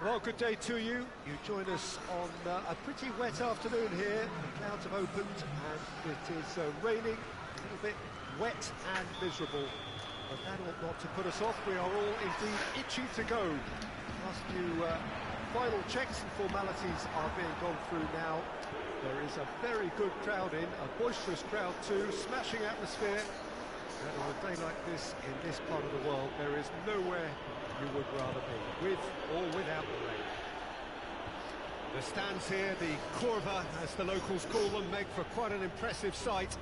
Well, good day to you. You join us on a pretty wet afternoon here. The clouds have opened and it is raining, a little bit wet and miserable. But that ought not to put us off. We are all indeed itching to go. Last few final checks and formalities are being gone through now. There is a very good crowd in, a boisterous crowd too, smashing atmosphere. And on a day like this, in this part of the world, there is nowhere you would rather be, with or without the rain. The stands here, the curva, as the locals call them, make for quite an impressive sight,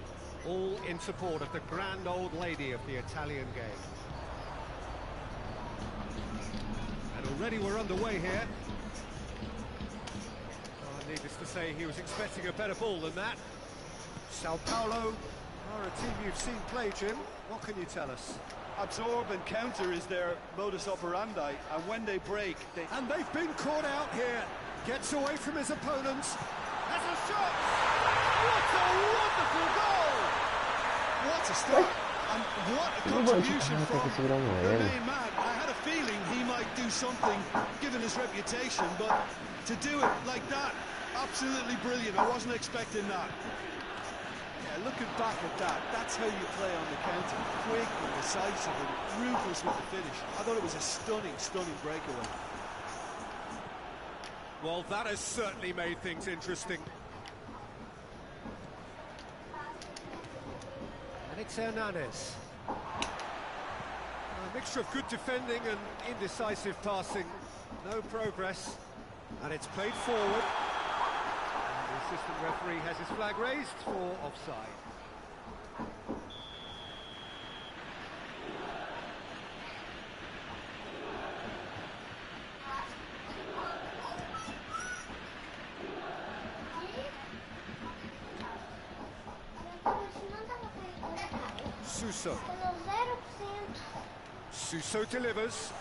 all in support of the grand old lady of the Italian game. And already we're underway here. Needless to say, he was expecting a better ball than that. Sao Paulo are a team you've seen play, Jim. What can you tell us? Absorb and counter is their modus operandi, and when they break, they... And they've been caught out here. Gets away from his opponents. Has a shot! What a wonderful goal! What a start! And what a contribution from the main man. I had a feeling he might do something, given his reputation, but to do it like that, absolutely brilliant. I wasn't expecting that. Yeah, looking back at that, that's how you play on the counter. Quick and decisive and ruthless with the finish. I thought it was a stunning, stunning breakaway. Well, that has certainly made things interesting. And it's Hernandez. A mixture of good defending and indecisive passing. No progress. And it's played forward. And the assistant referee has his flag raised for offside. Suso. Suso delivers.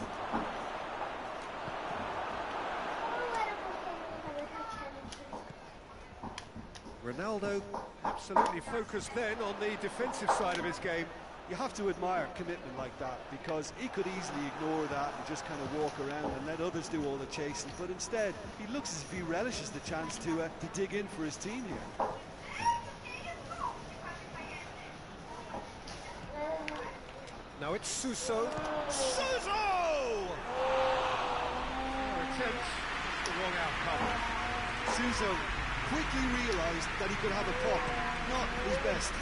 Ronaldo absolutely focused then on the defensive side of his game. You have to admire commitment like that, because he could easily ignore that and just kind of walk around and let others do all the chasing, but instead he looks as if he relishes the chance to dig in for his team here. Now it's Suso. Suso! Attempt, the wrong outcome. Suso quickly realised that he could have a pop, not his best.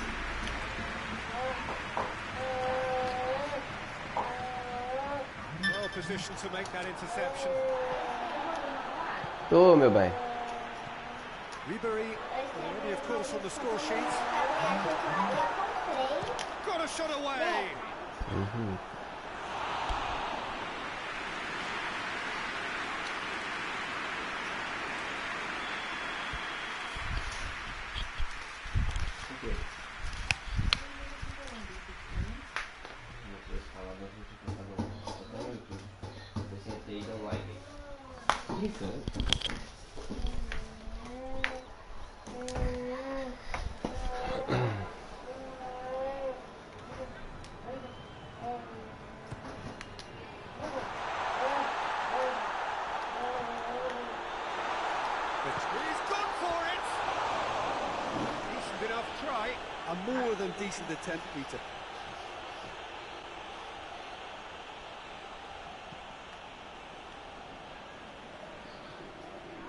Well positioned to make that interception. Tô, meu bem. Ribery already, of course, on the score sheet. Got a shot away. A more than decent attempt, Peter.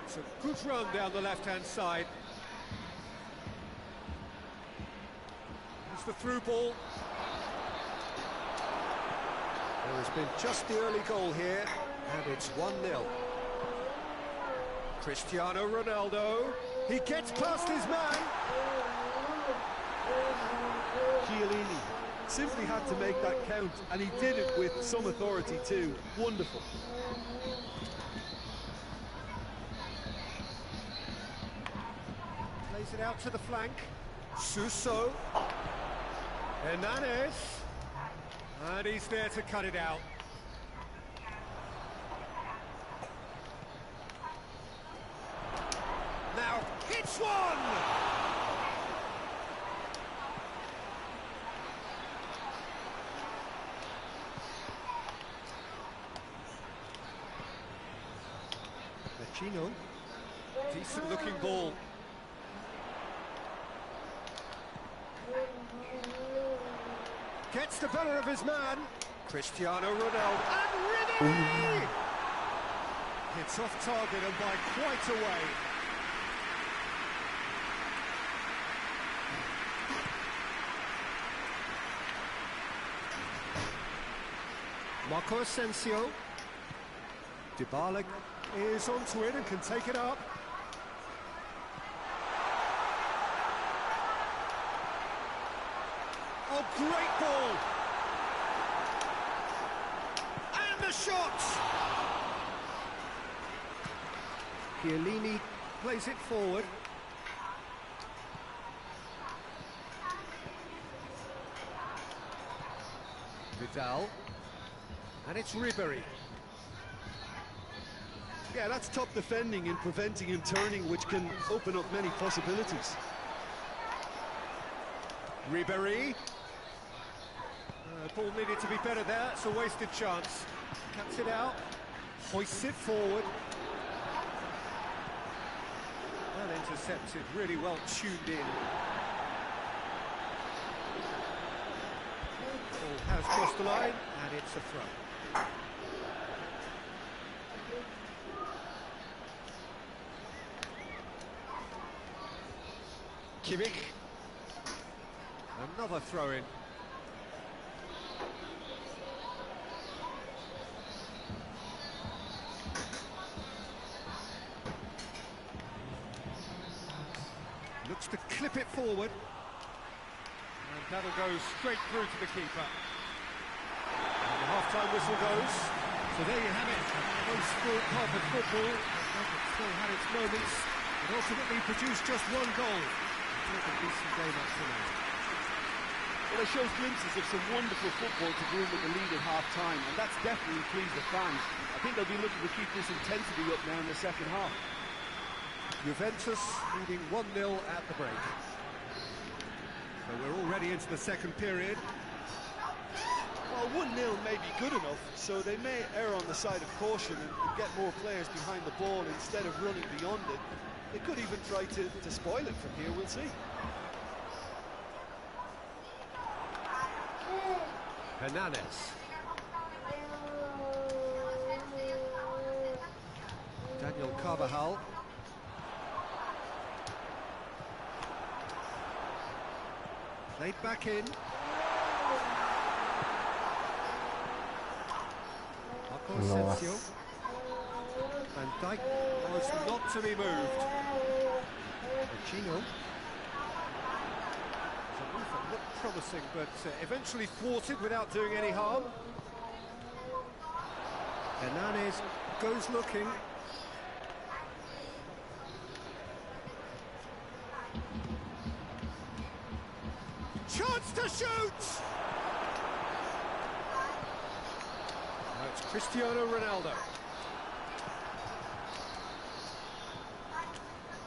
It's a good run down the left-hand side. It's the through ball. There has been just the early goal here, and it's 1-0. Cristiano Ronaldo. He gets past his man. Chiellini simply had to make that count, and he did it with some authority too. Wonderful. Plays it out to the flank. Suso. Hernandez. And he's there to cut it out. Now hits one! Chino. Decent looking ball. Gets the better of his man. Cristiano Ronaldo. And Rini! Hits off target and by quite a way. Marco Asensio. Dybala is onto it and can take it up. Oh, great ball! And the shot! Chiellini plays it forward. Vidal. And it's Ribéry. Yeah, that's top defending and preventing him turning, which can open up many possibilities. Ribéry. Ball needed to be better there, it's a wasted chance. Cuts it out, hoists it forward. Well intercepted, really well tuned in. Ball has crossed the line, and it's a throw. Kimmich. Another throw-in. Looks to clip it forward. And that'll go straight through to the keeper. And the half-time whistle goes. So there you have it. Post-sport half of football. It still had its moments. It ultimately produced just one goal. A decent game up tonight. Well, it shows glimpses of some wonderful football to go in with the lead at half-time, and that's definitely pleased the fans. I think they'll be looking to keep this intensity up now in the second half. Juventus leading 1-0 at the break. So we're already into the second period. Well, 1-0 may be good enough, so they may err on the side of caution and get more players behind the ball instead of running beyond it. They could even try to spoil it from here, we'll see. Hernandez. Daniel Carvajal. Played back in. Marco Asensio. Van Dijk was not to be moved. Chino. It's a move that looked promising, but eventually thwarted without doing any harm. Hernandez goes looking. Chance to shoot! Now it's Cristiano Ronaldo.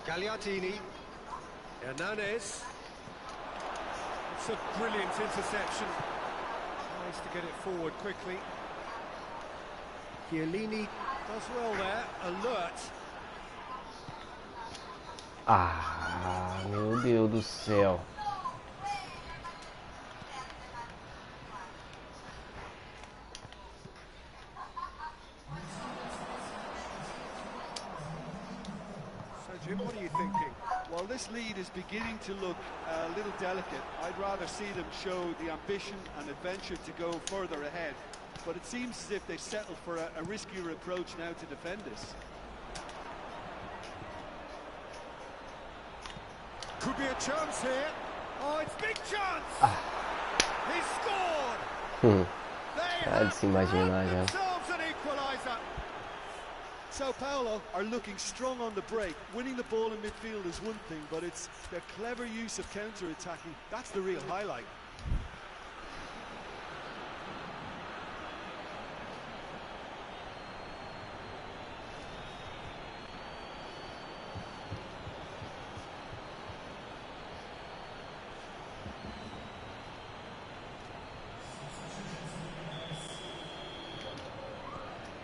Gagliardini. Hernandez. It's a brilliant interception. Tries to get it forward quickly. Chiellini does well there. Alert. Ah, meu Deus do céu. So Jim, what are you thinking? Well, this lead is beginning to look a little delicate. I'd rather see them show the ambition and adventure to go further ahead. But it seems as if they settle for a riskier approach now to defend this. Could be a chance here. Oh, it's big chance! He scored! They Cara de se imaginar já. themselves an equaliser. Sao Paulo are looking strong on the break. Winning the ball in midfield is one thing, but it's their clever use of counter-attacking. That's the real highlight.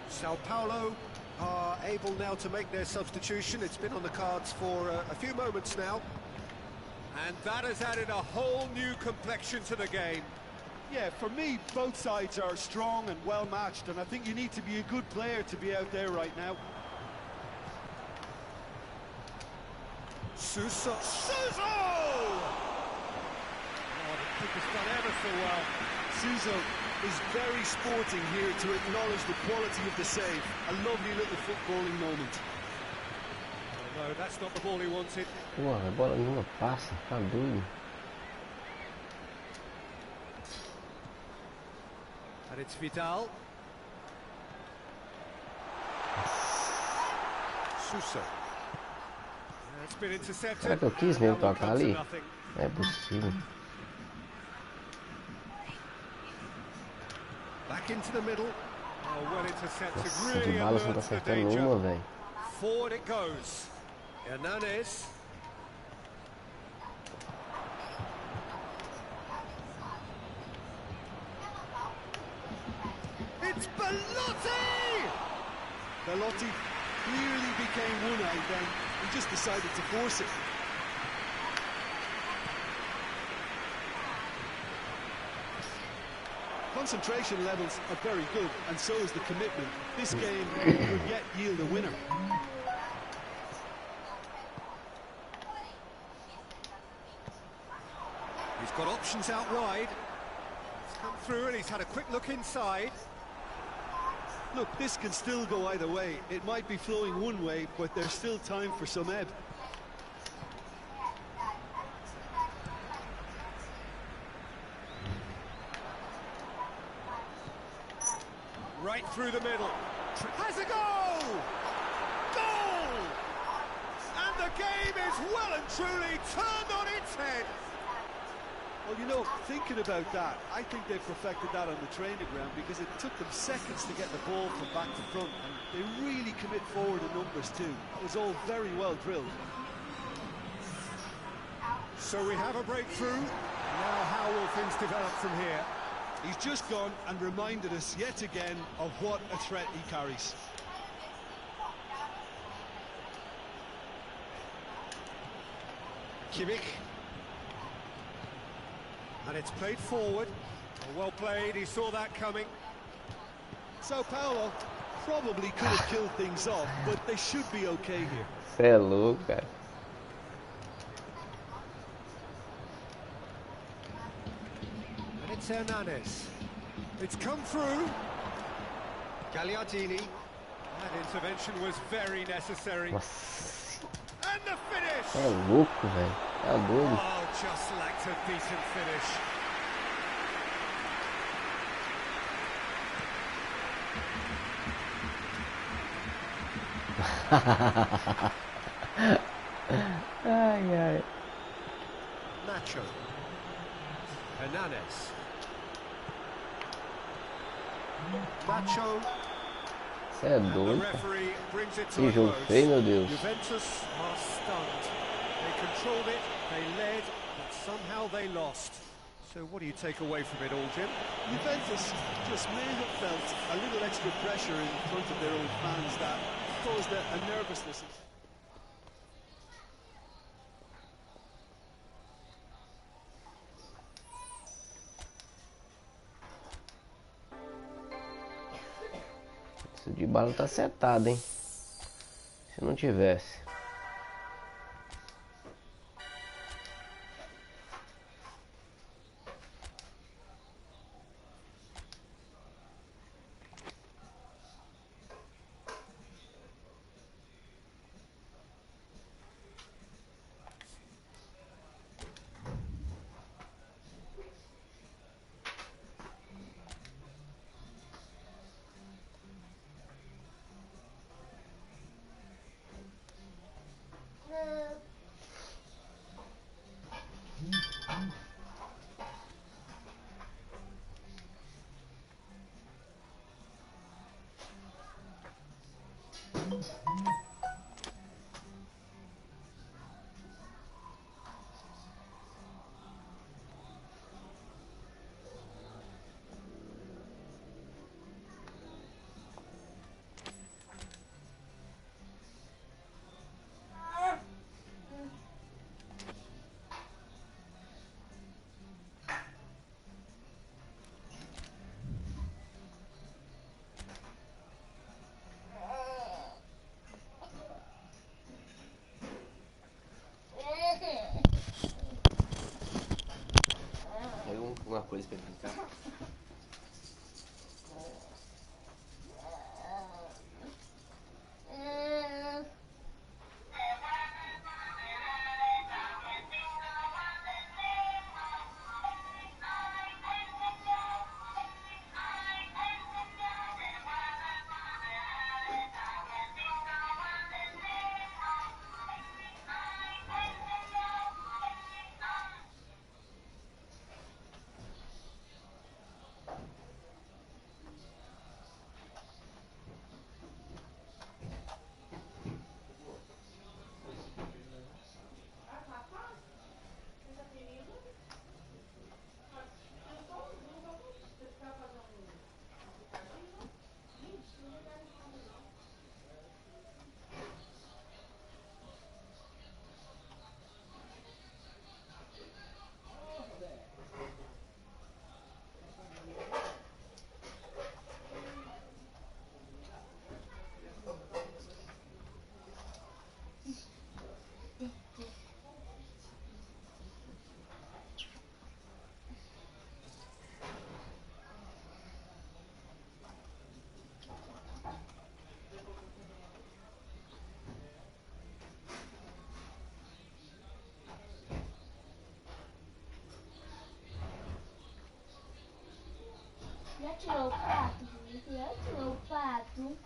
Sao Paulo are able now to make their substitution. It's been on the cards for a few moments now. And that has added a whole new complexion to the game. Yeah, for me, both sides are strong and well matched, and I think you need to be a good player to be out there right now. Suso! Suso! Oh, the keeper's done ever so well. Suso is very sporting here to acknowledge the quality of the save. A lovely little footballing moment. Oh, no, that's not the ball he wanted. Porra, a bola nenhuma passa, tá doido. And it's Vidal. Suso. It's been intercepted. Será que eu quis mesmo tocar ali? Não é possível. Back into the middle. Oh, well intercepted. Nossa, Really de bala você não tá alerts the acertando danger. uma, velho. Forward it goes. Hernandez. It's Belotti! Belotti clearly became one-eyed then. He just decided to force it. Concentration levels are very good, and so is the commitment. This game could yet yield a winner. He's got options out wide. He's come through and he's had a quick look inside. Look, this can still go either way. It might be flowing one way, but there's still time for some ebb. Right through the middle. Has a goal! Goal! And the game is well and truly turned on its head. Well, you know, thinking about that, I think they perfected that on the training ground because it took them seconds to get the ball from back to front, and they really commit forward in numbers too. It was all very well drilled. So we have a breakthrough. Now how will things develop from here? He's just gone and reminded us yet again of what a threat he carries. Kimmich. And it's played forward. Well played, he saw that coming. Sao Paulo probably could have killed things off, but they should be okay here. Cê é louco, cara. And it's Hernandez. It's come through. Gagliardini. That intervention was very necessary. Nossa, And the finish! é louco, velho. Tá doido. Oh, just lacked a decent finish. Ai, ai. Nacho. Hernandez. Nacho. Cê é And the doido, cara. referee brings it to Que a jogo close. feio, meu Deus. Juventus are stunned. They controlled it, they led, but somehow they lost. So what do you take away from it all, Jim? Juventus just may have felt a little extra pressure in front of their own fans that caused a nervousness. Esse de bala tá acertado, hein? Se não tivesse. alguma coisa pra brincar? Já tirou o prato, Felipe? Já tirou o prato?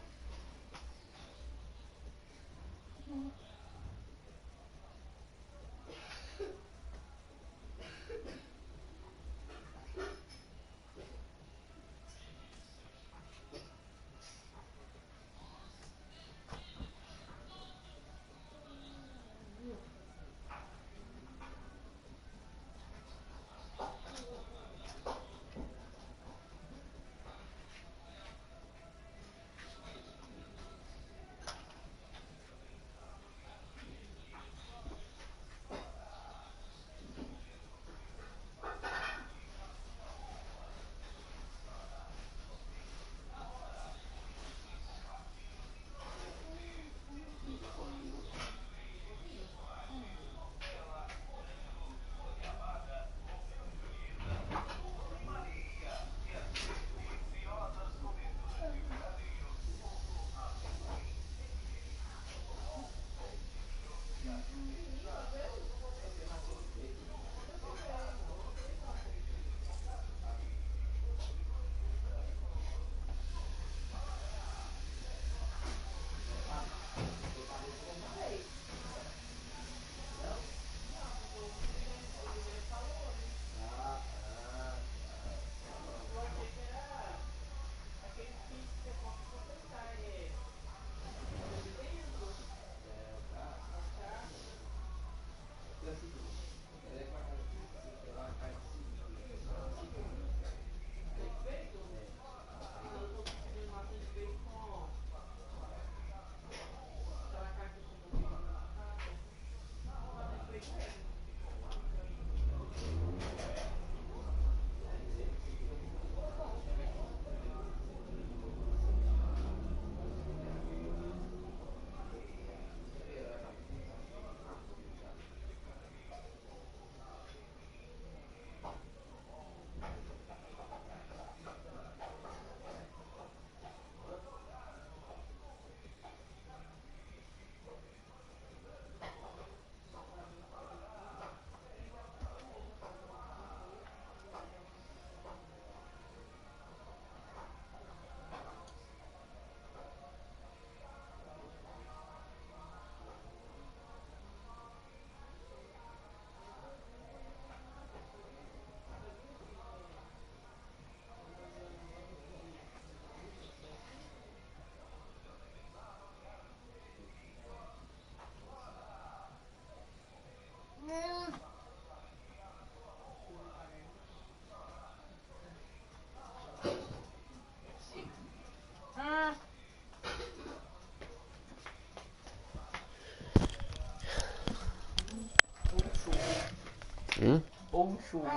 Ou um churro.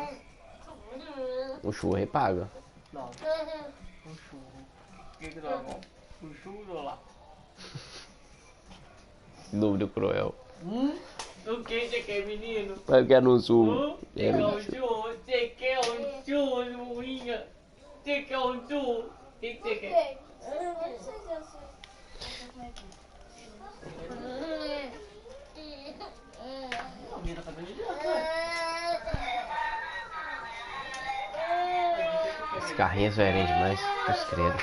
O churro aí paga. Não, um churro. O que tá bom? Um churro ou lá? Dúvida cruel. O que você quer, menino? Eu quero um churro. Você quer um churro? Você quer um churro? Tic-tic é um tu. Tic-tic é. Não, minha tá bem Esse carrinho é zoeirinho demais. Deus credo.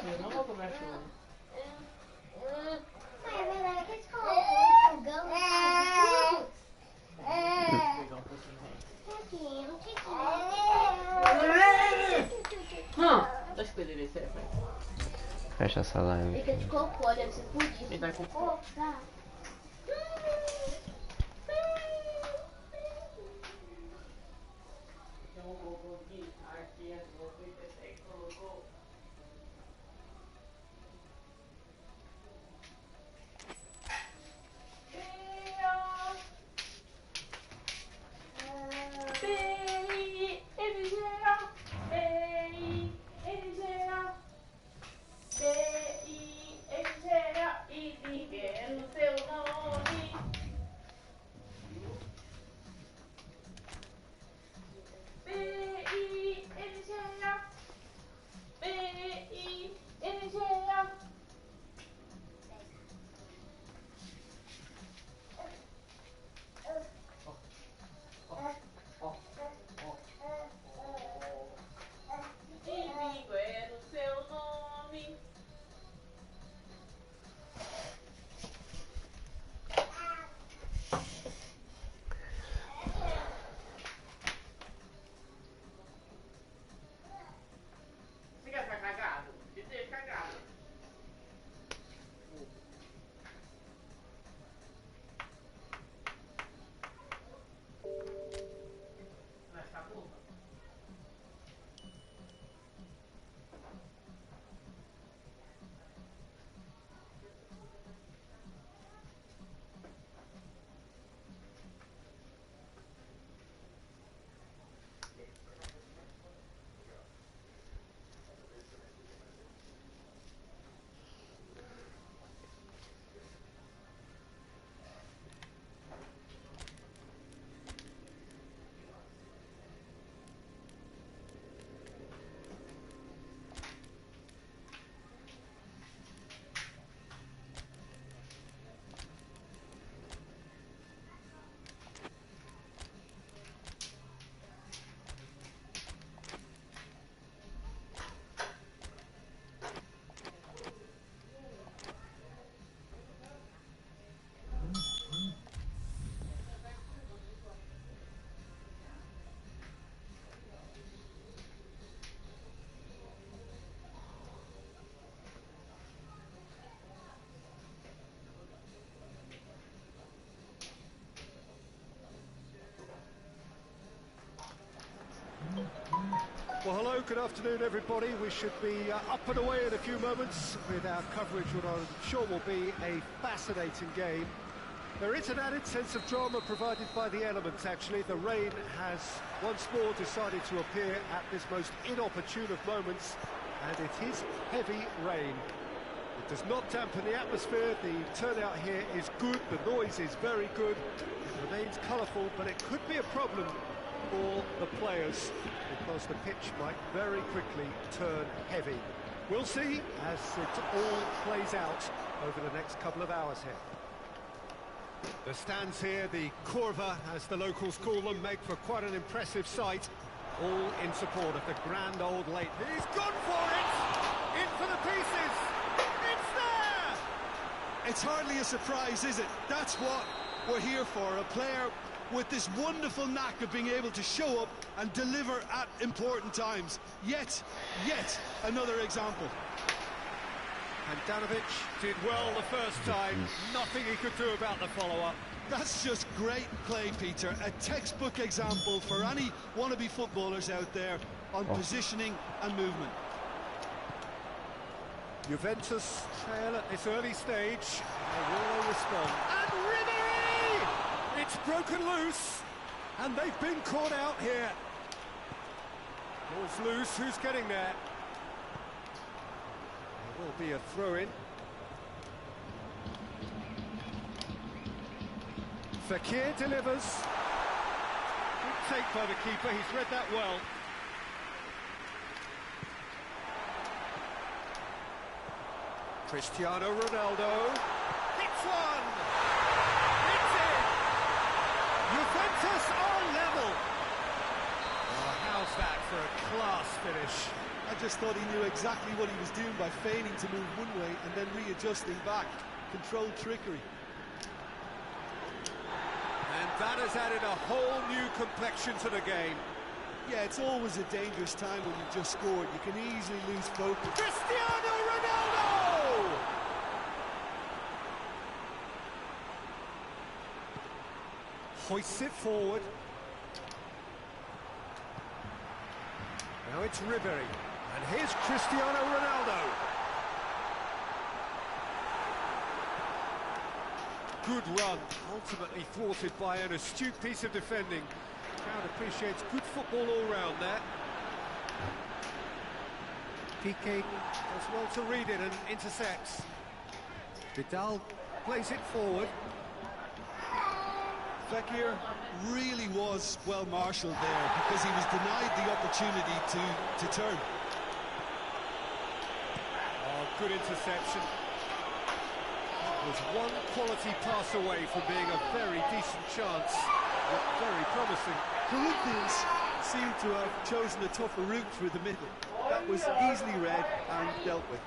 Eu não vou comer chuva. Deixa eu pedir esse aí. Fecha essa live. Fica de cocô, deve ser por isso. Me dá cocô. Tá. Tem um cocô aqui. Aqui é 96 colocou. Well, hello, good afternoon, everybody. We should be up and away in a few moments with our coverage, what I'm sure will be a fascinating game. There is an added sense of drama provided by the elements, actually. The rain has once more decided to appear at this most inopportune of moments, and it is heavy rain. It does not dampen the atmosphere. The turnout here is good. The noise is very good. It remains colourful, but it could be a problem for the players because the pitch might very quickly turn heavy. We'll see as it all plays out over the next couple of hours here. The stands here, the curva as the locals call them, make for quite an impressive sight, all in support of the grand old lake. He's gone for it! In for the pieces! It's there! It's hardly a surprise, is it? That's what we're here for, a player with this wonderful knack of being able to show up and deliver at important times. Yet another example. Handanovic did well the first time, nothing he could do about the follow-up. That's just great play, Peter. A textbook example for any wannabe footballers out there on positioning and movement. Juventus trail at this early stage. How will they respond? And Ribéry! It's broken loose, and they've been caught out here. Ball's loose, who's getting there? There will be a throw-in. Fekir delivers. Good take by the keeper, he's read that well. Cristiano Ronaldo. Hits one! It's in! Juventus are level! Oh, how's that for a class finish? I just thought he knew exactly what he was doing by feigning to move one way and then readjusting back. Controlled trickery. And that has added a whole new complexion to the game. Yeah, it's always a dangerous time when you just scored. You can easily lose focus. Cristiano Ronaldo! Hoists it forward. Now it's Ribery. And here's Cristiano Ronaldo. Good run, ultimately thwarted by an astute piece of defending. The crowd appreciates good football all round there. Piqué does well to read it and intercepts. Vidal plays it forward. Fekir really was well marshalled there because he was denied the opportunity to turn. Oh, good interception. Was one quality pass away from being a very decent chance, but very promising. Corinthians seemed to have chosen a tougher route through the middle. That was easily read and dealt with.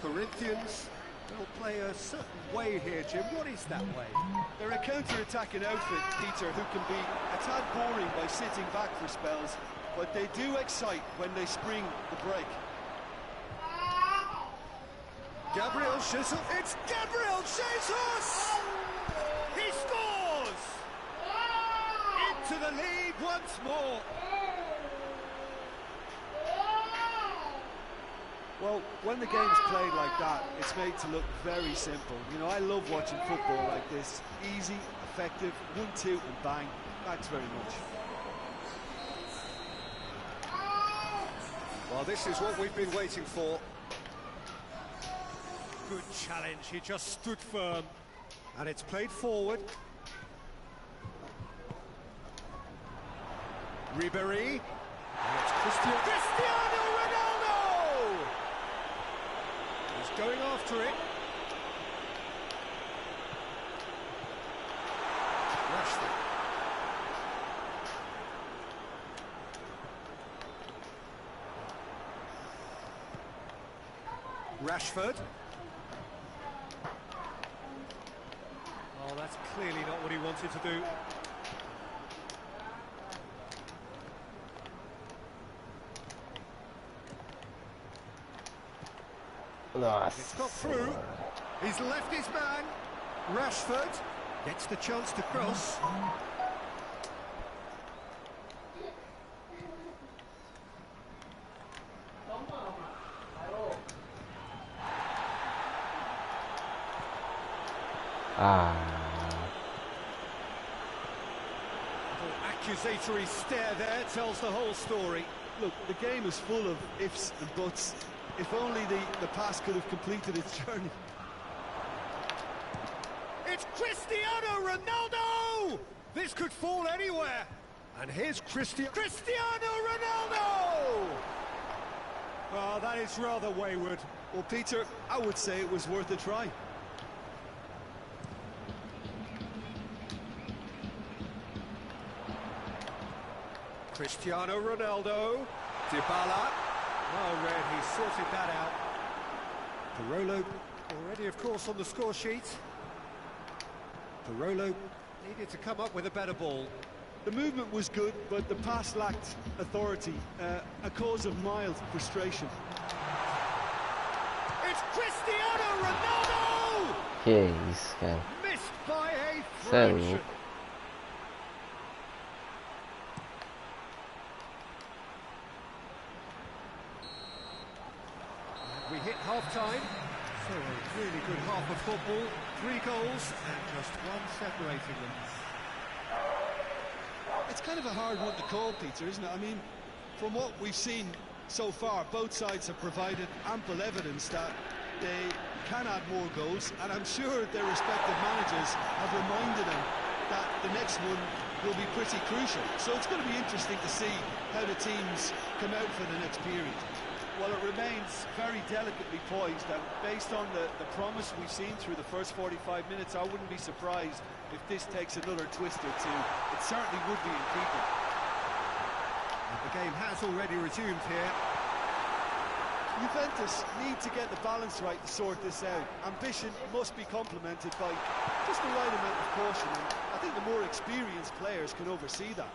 Corinthians will play a certain way here, Jim. What is that way? They're a counter-attacking outfit, Peter, who can be a tad boring by sitting back for spells, but they do excite when they spring the break. Gabriel Jesus. It's Gabriel Jesus! He scores! Into the lead once more. Well, when the game's played like that, it's made to look very simple. You know, I love watching football like this. Easy, effective, 1-2 and bang. Thanks very much. Well, this is what we've been waiting for. Good challenge, he just stood firm. And it's played forward. Ribery. And it's Cristiano Ronaldo! He's going after it. Rashford. Oh, that's clearly not what he wanted to do. It's got through. He's left his man. Rashford gets the chance to cross. Accusatory stare there tells the whole story. Look, the game is full of ifs and buts. If only the pass could have completed its journey. It's Cristiano Ronaldo! This could fall anywhere. And here's Cristiano Ronaldo! Oh, that is rather wayward. Well, Peter, I would say it was worth a try. Cristiano Ronaldo, Dybala, well read, he sorted that out. Parolo already, of course, on the score sheet. Parolo needed to come up with a better ball. The movement was good, but the pass lacked authority, a cause of mild frustration. It's Cristiano Ronaldo! Que isso, cara. Missed by a Sério? fraction. We hit half-time, so a really good half of football, 3 goals and just one separating them. It's kind of a hard one to call, Peter, isn't it? I mean, from what we've seen so far, both sides have provided ample evidence that they can add more goals, and I'm sure their respective managers have reminded them that the next one will be pretty crucial. So it's going to be interesting to see how the teams come out for the next period. Well, it remains very delicately poised, and based on the promise we've seen through the first 45 minutes, I wouldn't be surprised if this takes another twist or two. It certainly would be in keeping. The game has already resumed here. Juventus need to get the balance right to sort this out. Ambition must be complemented by just the right amount of caution, and I think the more experienced players can oversee that.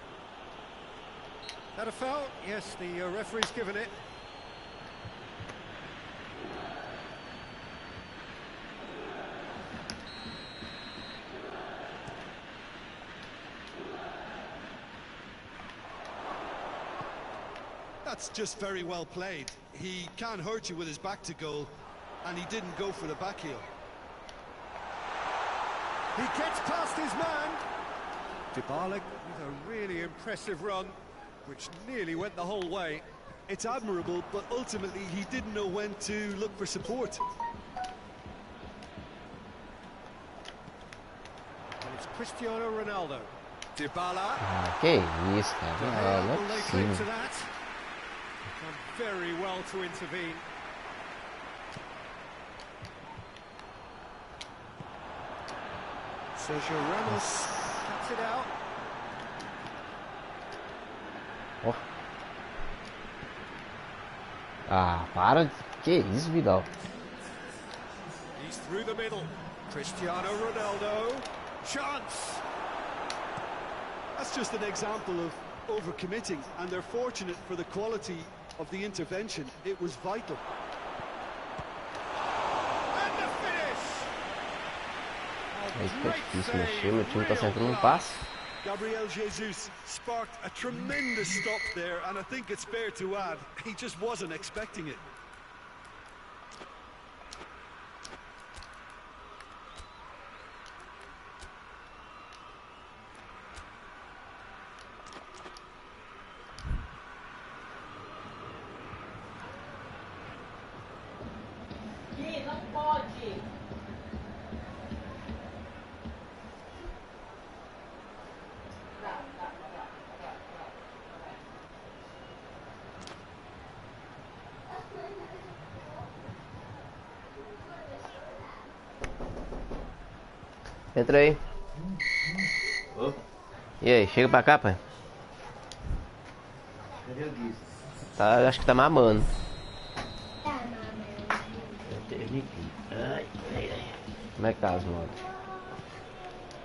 That a foul? Yes, the referee's given it. That's just very well played. He can't hurt you with his back to goal, and he didn't go for the back heel. He gets past his man. Dybala with a really impressive run, which nearly went the whole way. It's admirable, but ultimately he didn't know when to look for support. And it's Cristiano Ronaldo. Dybala. Que isso, cara. Não Will é they cling to possível. that? Done very well to intervene. Sergio Ramos cuts it out. Ó. Ah, para. Que isso, Vidal? He's through the middle. Cristiano Ronaldo. Chance. That's just an example of overcommitting, and they're fortunate for the quality of the intervention. It was vital. And the finish. Aí fica difícil mexer, meu time tá sentando um passe. Gabriel Jesus sparked a tremendous stop there, and I think it's fair to add, he just wasn't expecting it. Não pode. Entra aí. E aí, chega pra cá, pai. Cadê o Gui? Tá, acho que tá mamando. Como é que tá as motos?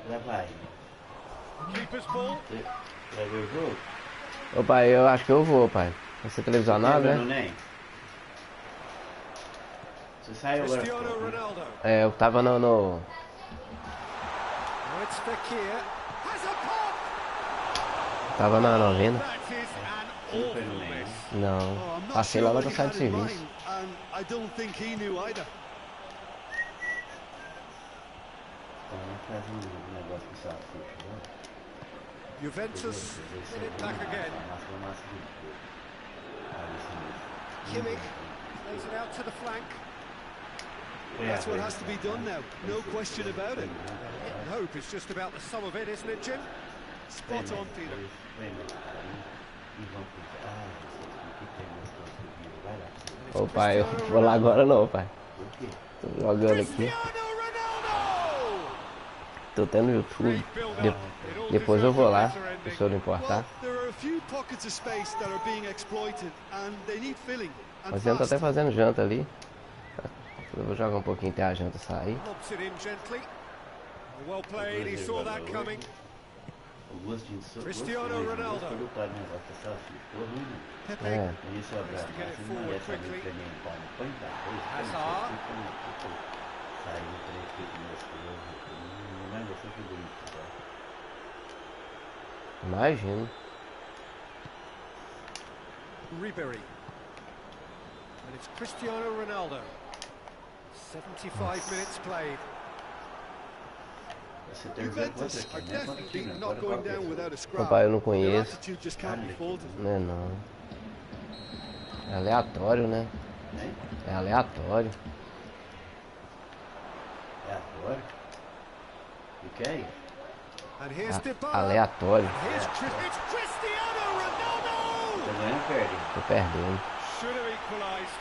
Lá vai. Keeper's ball. Vai ver o jogo? Ô pai, eu acho que eu vou, pai. Vai ser televisionado, Lembra, né? não, nem? Você saiu agora. Cristiano Ronaldo. É, eu tava no... Now it's Fekir. Has a pop. Tava na novena. That is an awful miss. Não. Oh, I'm not Passei sure lá what na he sala had de in serviço. mind, and I don't think he knew either. Faz um negócio com essa futebol. Juventus win it back again. Kimmich plays it out to the flank. That's what has to be done now, no question about it. Hit and hope is just about the sum of it, isn't it, Jim? Spot on, Peter. Ô pai, eu vou lá agora não, pai. Tô jogando aqui. Cristiano Ronaldo! Tô tendo YouTube. Great build-up. It all Depois eu vou lá, deserves a better se eu não ending. importar. Well, there are a few pockets of space that are being exploited, and they need filling, and Mas eu tô fast. até fazendo janta ali. Eu vou jogar um pouquinho até a janta sair. Lobs it in gently. Well played, he saw that coming. Cristiano Ronaldo. Pepe É, tries to get it forward quickly. Hazard. imagino. Ribery. And it's Cristiano Ronaldo. 75 minutes played. Juventus are definitely not going down without a scrap. Papai, eu não Their conheço. attitude just can't be faulted. Né, não. É aleatório, né? É aleatório. agora. O que é? And here's Dybala. Aleatório. Here's it's Cristiano Ronaldo. Tá ganhando, perde. Tô perdendo. Should have equalized.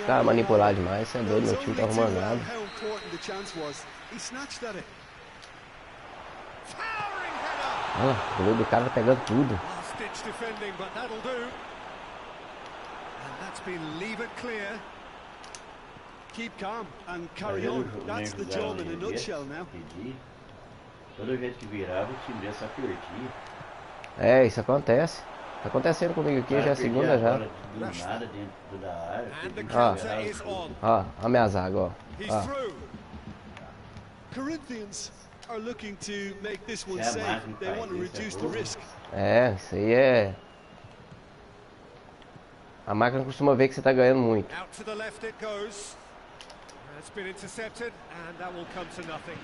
Cara, manipular demais, isso é doido, meu It's time tá only arrumando too well nada. how important the chance was. He snatched at it. Towering header. Olha lá, o goleiro do cara tá pegando tudo. Last ditch defending, but that'll do. And that's been levered clear. Keep calm and carry on. That's the job in a nutshell now. Toda vez que virava, o time dessa perdia. É, isso acontece. Tá acontecendo comigo aqui, já é a segunda já. Do nada dentro da área. And the Ah. counter is on. Ó, a minha zaga, ó. He's Ó. through. Corinthians are looking to make this one Yeah, safe. man, They want to it's reduce the good. risk. É, isso aí é... A máquina costuma ver que você tá ganhando muito. Out to the left it goes. It's been intercepted, and that will come to nothing.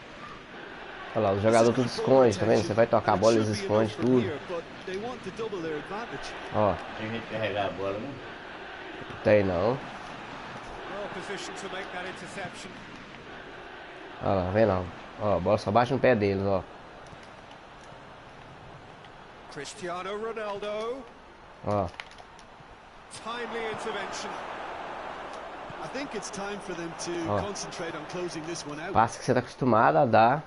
Olha lá, os jogadores tudo esconde, tá vendo? Você vai tocar a bola, eles escondem tudo. They want to double their advantage. Ó, Tem gente carregar a bola, né? tem não. Well positioned to make that interception. Olha lá, vem não. Ó, a bola só bate no pé deles, ó. Cristiano Ronaldo. Ó. Timely intervention. I think it's time for them to Oh. concentrate on closing this one out. Passe que você tá acostumado a dar,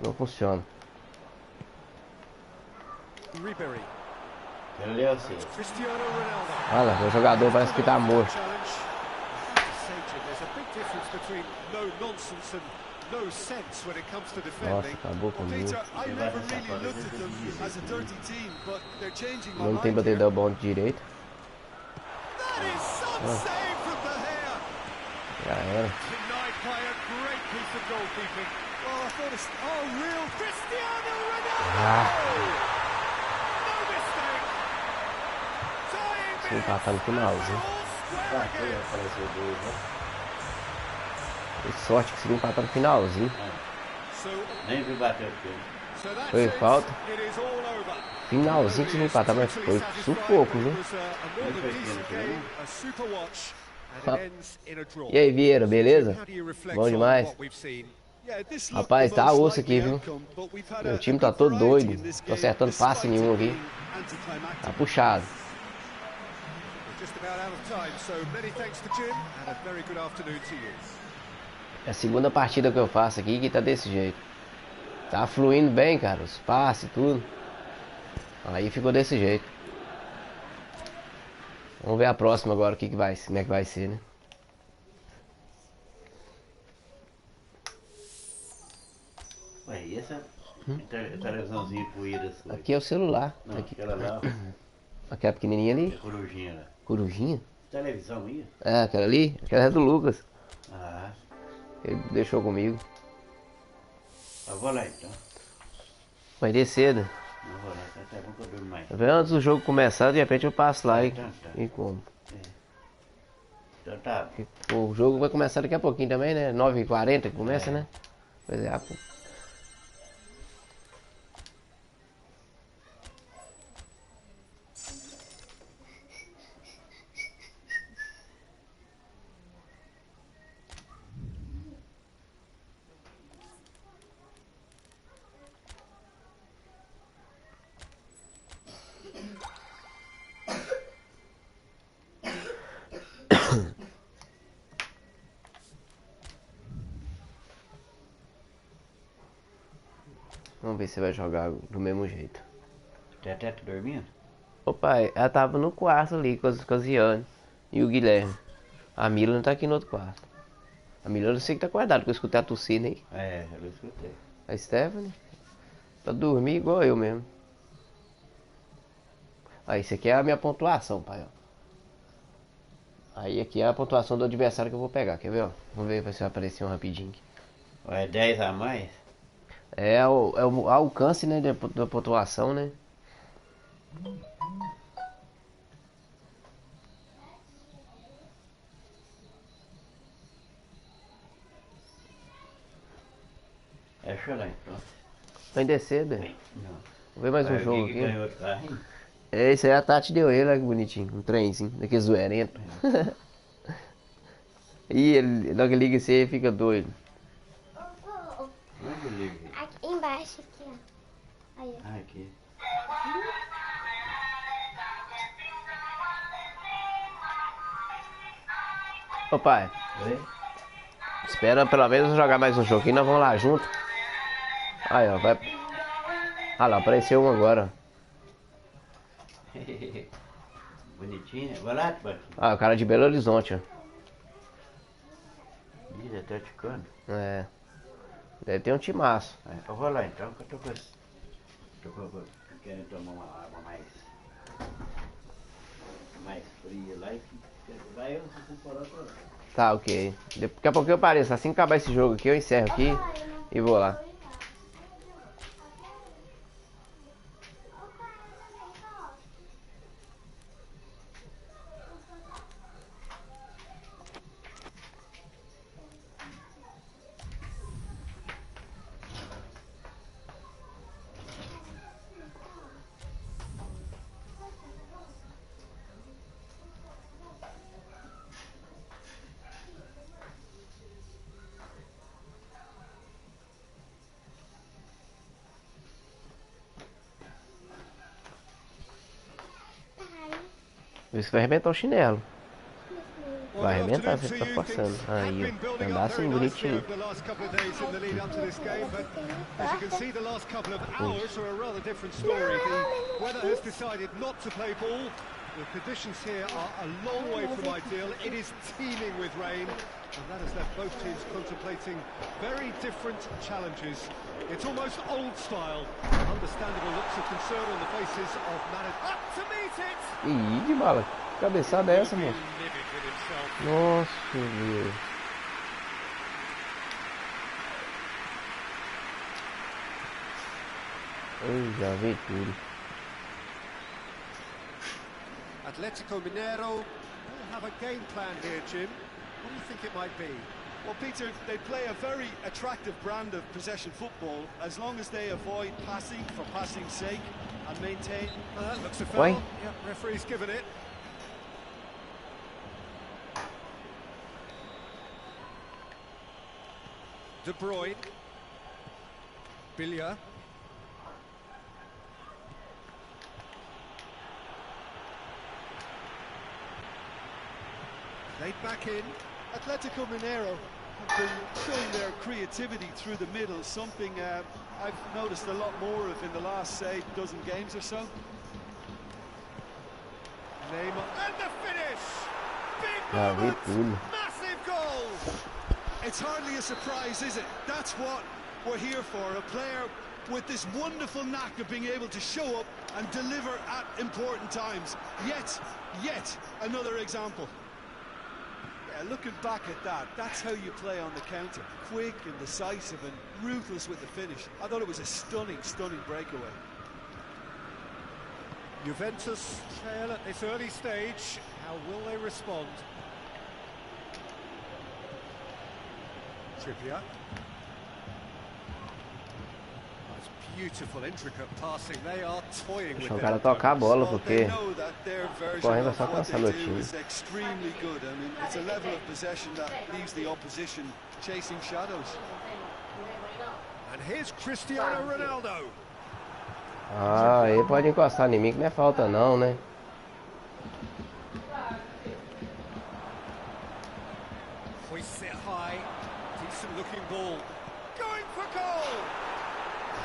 não funciona. Ribery. Ele é assim. Cristiano Ronaldo. Olha lá, o jogador parece que tá morto. Challenge. There's a big difference between no nonsense and no sense when it comes to Nossa, defending. acabou comigo. Peter, I never really looked at them as a dirty team, but they're changing my Não tem mind here. batedor bom de direito. That is some save from the hair. Já era. Denied by a great piece of goalkeeping. Oh, I thought it's real. Cristiano Ronaldo. Ah, No mistake. se Tying empatar no finalzinho. square again. Apareceu dois, né? Que sorte que se empatar no finalzinho. So, Nem vi bater aqui. so that's Foi it. falta. It is all over. Finalzinho que se não empatar, mas foi sufoco, viu? It was a more than decent game, a super watch, and it ends in a draw. E aí, Vieira, beleza? How do you reflect Bom on demais. what we've seen? Yeah, this looked Rapaz, the tá most osso aqui, likely viu? outcome, but we've had Meu a time tá good todo variety doido. in this Tô game, acertando passe despite nenhum it aqui. being anticlimactic. Tá puxado. We're just about out of time, so many thanks to Jim, and a very good afternoon to you. É a segunda partida que eu faço aqui que tá desse jeito. Tá fluindo bem, cara, os passes e tudo. Aí ficou desse jeito. Vamos ver a próxima agora, o que vai, como é que vai ser, né? Ué, e essa televisãozinha poeira sua? Aqui é o celular. Não, Aqui. aquela lá, Aquela pequenininha é ali. corujinha lá. Corujinha? Televisão aí? É, aquela ali. Aquela é do Lucas. Ah, Ele deixou comigo. eu vou lá então. Vai descer, né? Não vou lá, tá bom que eu durmo mais. Tá vendo? Antes do jogo começar, de repente eu passo lá Tá. e como. Então tá. O jogo vai começar daqui a pouquinho também, né? 9h40 que começa, né? Pois é, vamos ver se vai jogar do mesmo jeito. Até tá dormindo? Ô pai, ela tava no quarto ali com as Iane e o Guilherme. A Mila não tá aqui no outro quarto. A Mila eu não sei que tá acordada, porque eu escutei a tossir aí. É, eu escutei. A Stephanie tá dormindo igual eu mesmo. Aí, isso aqui é a minha pontuação, pai, ó. Aí aqui é a pontuação do adversário que eu vou pegar, quer ver, ó? Vamos ver se vai aparecer um rapidinho aqui. É 10 a mais? É o alcance, né, da pontuação, né? É chorar então. Vai descer, né? Não. Vou ver mais um Aí, jogo quem que aqui. ganhou outro carrinho? É, isso aí a Tati deu ele, olha que bonitinho. Um trenzinho, daquele zoerento. E ele, logo que liga isso aí, fica doido. Onde o livro? Aqui embaixo, aqui, ó. Aí, ó. Ah, aqui. Ô pai, Oi? espera pelo menos jogar mais um joguinho, nós vamos lá junto. Aí ó, vai. Ah lá, apareceu um agora. Bonitinho. Vai lá, Tibaquinho. Ah, o cara de Belo Horizonte, ó. Ih, já tá ticando. É. Deve ter um timaço. Eu vou lá então, que eu tô querendo tomar uma água mais fria lá e lá eu vou por outro lado. Tá, ok. Daqui a pouco eu apareço. Assim que acabar esse jogo aqui, eu encerro aqui e vou lá. Isso vai arrebentar o chinelo. Vai arrebentar, você tá forçando. Aí, ó. Andar assim bonitinho. The last couple of days in the lead up to this game, but as you can see, the last couple of hours are a rather different story. The weather has decided not to play ball. The conditions here are a long way from ideal. It is teeming with rain, and that has left both teams contemplating very different challenges. It's almost old style. Understandable looks of concern on the faces of managers. Up to meet it! Ih, de bala. Que cabeçada é essa, moço? Livid with himself. Nossa, meu. Eu já vi tudo. Atletico Mineiro will have a game plan here, Jim. What do you think it might be? Well, Peter, they play a very attractive brand of possession football as long as they avoid passing for passing's sake and maintain. That looks a foul. Why? Yep, referee's given it. De Bruyne. Billia. Laid back in. Atletico Mineiro have been showing their creativity through the middle, something I've noticed a lot more of in the last, say, dozen games or so. Neymar. And the finish! Big Já vi moment! tudo. Massive goal! It's hardly a surprise, is it? That's what we're here for. A player with this wonderful knack of being able to show up and deliver at important times. Yet another example. Yeah, looking back at that, that's how you play on the counter. Quick and decisive and ruthless with the finish. I thought it was a stunning breakaway. Juventus trail at this early stage. How will they respond? Trippier. That's beautiful, intricate passing. They are toying with Deixa o their cara tocar a bola, Well, they porque know that their version correndo é of só what cansar they meu do time. is extremely good. I mean, it's a level of possession that leaves the opposition chasing shadows. And here's Cristiano Ronaldo. Ah, ele pode encostar em mim que não é falta não, né? Hoists it high. Decent looking ball. Going for goal!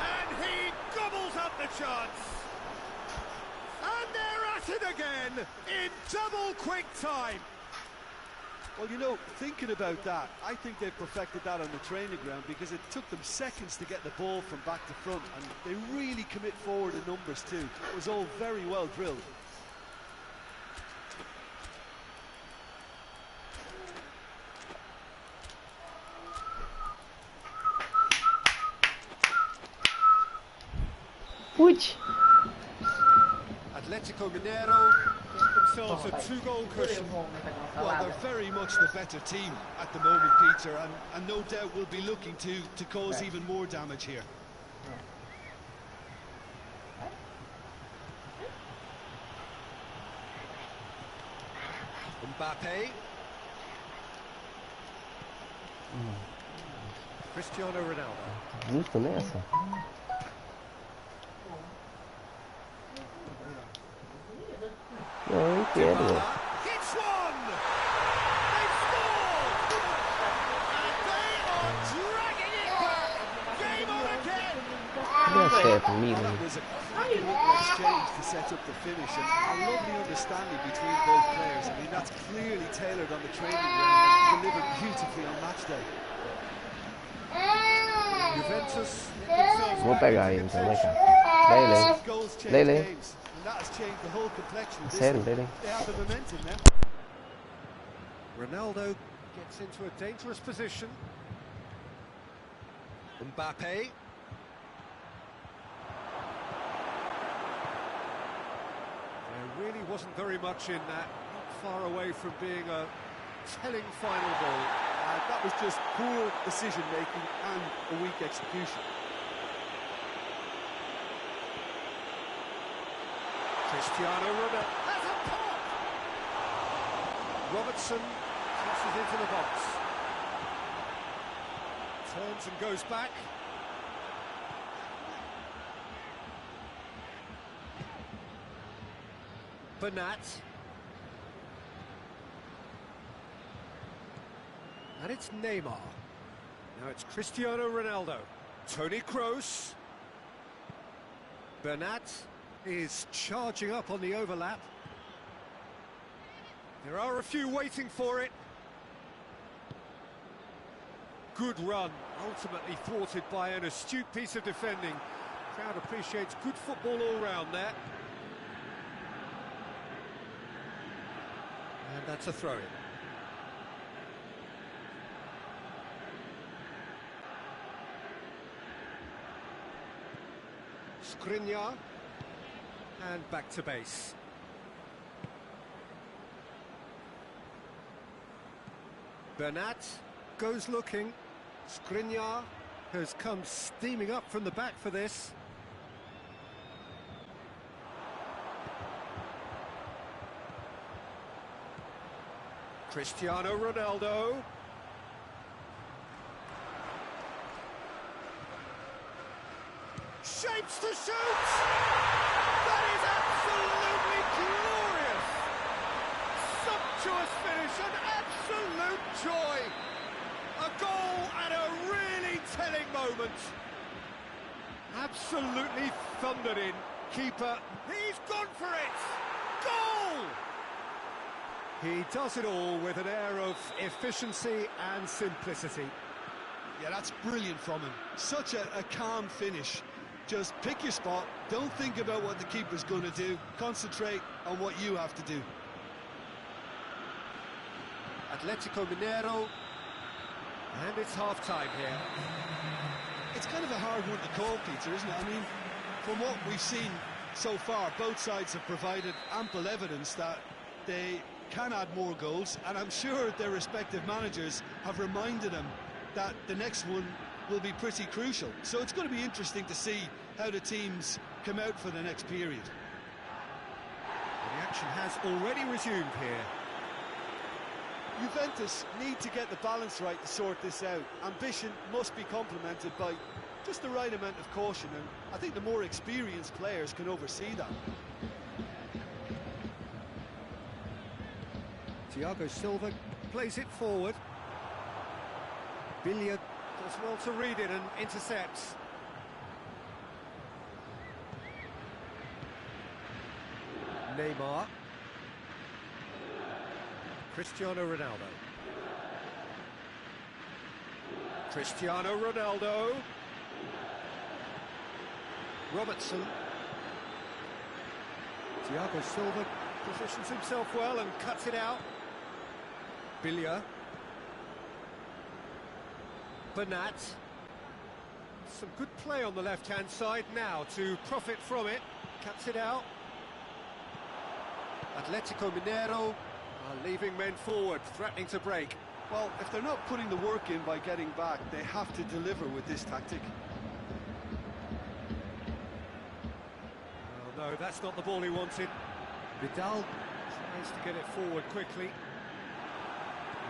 And he gobbles up the chance. And they're at it again in double quick time. Well, you know, thinking about that, I think they've perfected that on the training ground because it took them seconds to get the ball from back to front, and they really commit forward in numbers too. It was all very well drilled. Putz! Atletico Mineiro get themselves a two-goal cushion. Well, they're very much the better team at the moment, Peter, and no doubt will be looking to cause even more damage here. Mbappe. Cristiano Ronaldo. Justo nessa? Não, eu entendo. Hits one! They scored! And they are dragging it back! Game on again! Deu certo, Well, Milan. that was a cracking little exchange to set up the finish, and a lovely understanding between both players. I mean, that's clearly tailored on the training ground and delivered beautifully on match day. Juventus get themselves Vou back pegar into aí então, vem contention. cá. Lele. Goals change Lele. games, and that has changed the whole complexion of this Sério, one. Lele. They have the momentum now. Ronaldo gets into a dangerous position. Mbappe. There really wasn't very much in that, not far away from being a telling final ball. That was just poor decision-making and a weak execution. Cristiano Ronaldo has a pop! Robertson tosses into the box. Turns and goes back. Bernat. And it's Neymar. Now it's Cristiano Ronaldo. Toni Kroos. Bernat is charging up on the overlap. There are a few waiting for it. Good run, ultimately thwarted by an astute piece of defending. Crowd appreciates good football all round there. And that's a throw-in. Skriniar, and back to base. Bernat goes looking. Skriniar has come steaming up from the back for this. Cristiano Ronaldo. Shapes to shoot! That is absolutely glorious! Sumptuous finish, an absolute joy! A goal at a really telling moment. Absolutely thundered in. Keeper, he's gone for it! Goal! He does it all with an air of efficiency and simplicity. Yeah, that's brilliant from him. Such a calm finish. Just pick your spot, don't think about what the keeper's going to do, concentrate on what you have to do. Atletico Mineiro, and it's half-time here. It's kind of a hard one to call, Peter, isn't it? I mean, from what we've seen so far, both sides have provided ample evidence that they can add more goals, and I'm sure their respective managers have reminded them that the next one will be pretty crucial. So it's going to be interesting to see how the teams come out for the next period. The action has already resumed here. Juventus need to get the balance right to sort this out. Ambition must be complemented by just the right amount of caution, and I think the more experienced players can oversee that. Thiago Silva plays it forward. Billiard does well to read it and intercepts. Neymar. Cristiano Ronaldo. Cristiano Ronaldo. Robertson. Thiago Silva positions himself well and cuts it out. Billiard. Bernat. Some good play on the left-hand side now to profit from it. Cuts it out. Atletico Mineiro are leaving men forward, threatening to break. Well, if they're not putting the work in by getting back, they have to deliver with this tactic. Oh, no, that's not the ball he wanted. Vidal tries to get it forward quickly.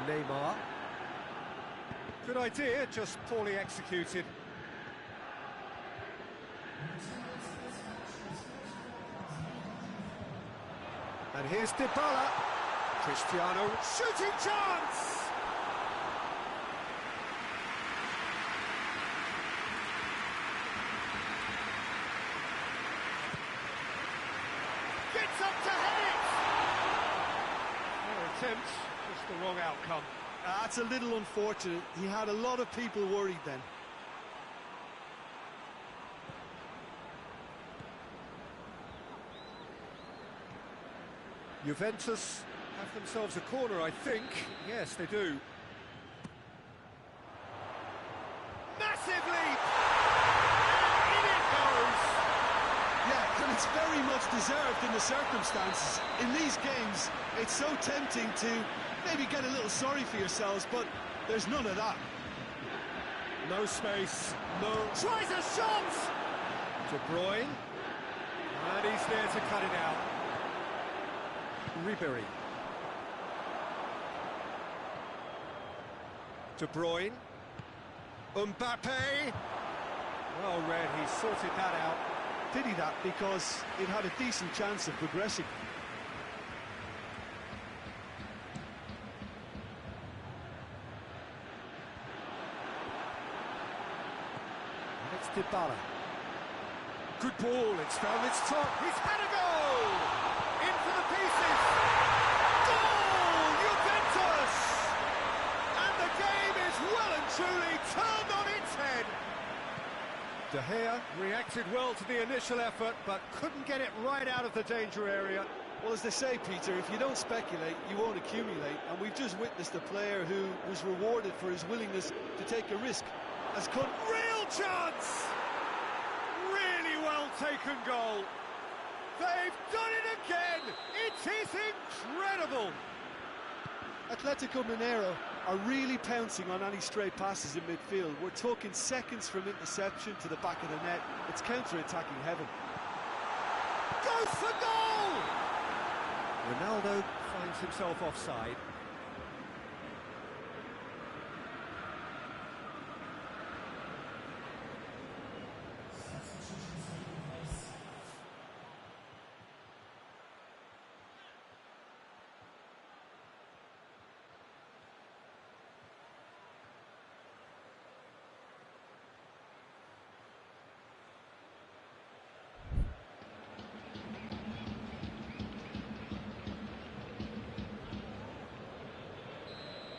Neymar. Good idea, just poorly executed. And here's Dybala. Cristiano, shooting chance! Gets up to head it! No attempt, just the wrong outcome. That's a little unfortunate. He had a lot of people worried then. Juventus have themselves a corner, I think. Yes, they do. Massive leap! And in it goes! Yeah, and it's very much deserved in the circumstances. In these games, it's so tempting to maybe get a little sorry for yourselves, but there's none of that. No space, no... Tries a shot! De Bruyne. And he's there to cut it out. Ribery. De Bruyne. Mbappe. Well read, he sorted that out. Did he that? Because it had a decent chance of progressing. It's Dybala. Good ball, it's found its top. He's had a goal! In for the pieces! Goal! Juventus! And the game is well and truly turned on its head. De Gea reacted well to the initial effort, but couldn't get it right out of the danger area. Well, as they say, Peter, if you don't speculate, you won't accumulate. And we've just witnessed a player who was rewarded for his willingness to take a risk. Has come... Real chance! Really well taken goal. They've done it again! It is incredible! Atletico Mineiro are really pouncing on any stray passes in midfield. We're talking seconds from interception to the back of the net. It's counter-attacking heaven. Goes for goal! Ronaldo finds himself offside.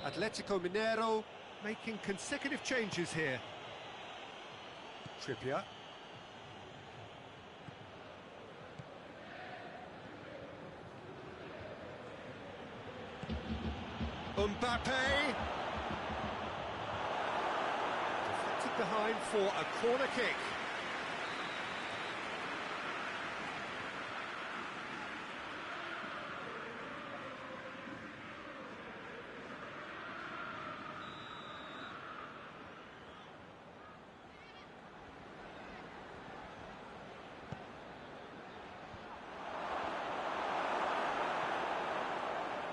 Atletico Mineiro making consecutive changes here. Trippier. Mbappe. Deflected behind for a corner kick.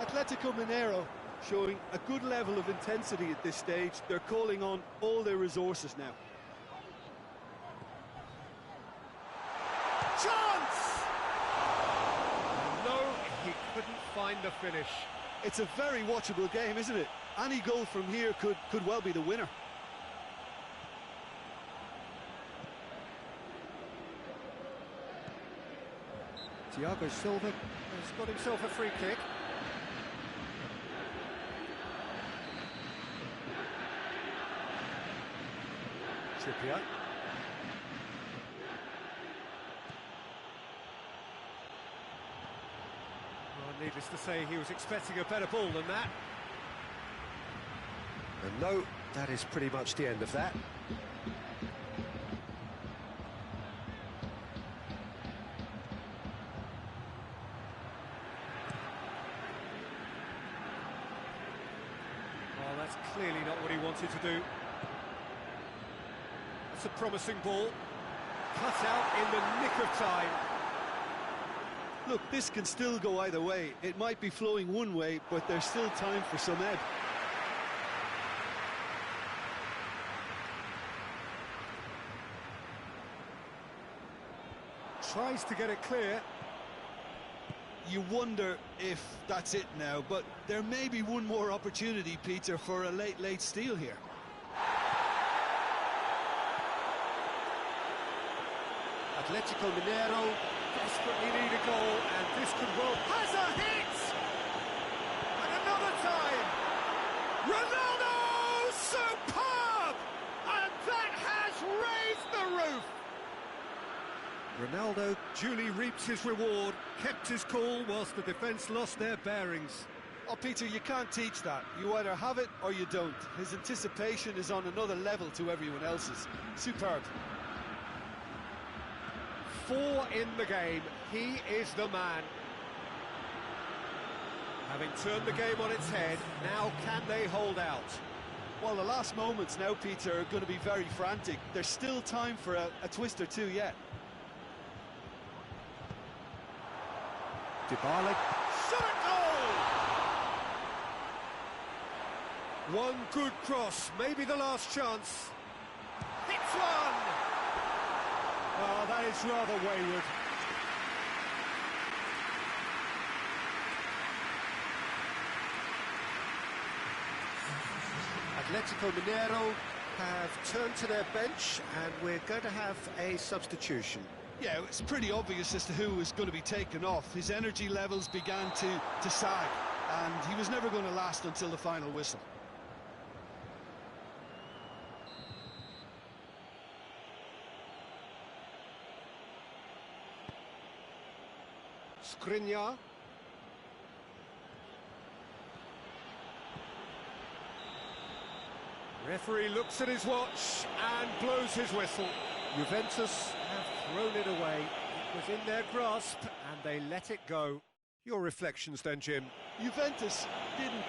Atletico Mineiro showing a good level of intensity at this stage. They're calling on all their resources now. Chance! No, he couldn't find the finish. It's a very watchable game, isn't it? Any goal from here could well be the winner. Thiago Silva has got himself a free kick. Trippier. Well, needless to say, he was expecting a better ball than that. And no, that is pretty much the end of that. Well, that's clearly not what he wanted to do. It's a promising ball, cut out in the nick of time. Look, this can still go either way. It might be flowing one way, but there's still time for some ebb. tries to get it clear. You wonder if that's it now, but there may be one more opportunity, Peter, for a late steal here. Atletico Mineiro desperately need a goal, and this could well... Has a hit! And another time! Ronaldo! Superb! And that has raised the roof! Ronaldo duly reaps his reward, kept his cool whilst the defence lost their bearings. Oh, Peter, you can't teach that. You either have it or you don't. His anticipation is on another level to everyone else's. Superb. 4 in the game, he is the man. Having turned the game on its head, now can they hold out? Well, the last moments now, Peter, are going to be very frantic. There's still time for a twist or two yet. Dybala, shot at goal! One good cross, maybe the last chance. Hits one! Oh, that is rather wayward. Atletico Mineiro have turned to their bench, and we're going to have a substitution. Yeah, it's pretty obvious as to who was going to be taken off. His energy levels began to sag, and he was never going to last until the final whistle. Skriniar. Referee looks at his watch and blows his whistle. Juventus have thrown it away. It was in their grasp and they let it go. Your reflections then, Jim? Juventus didn't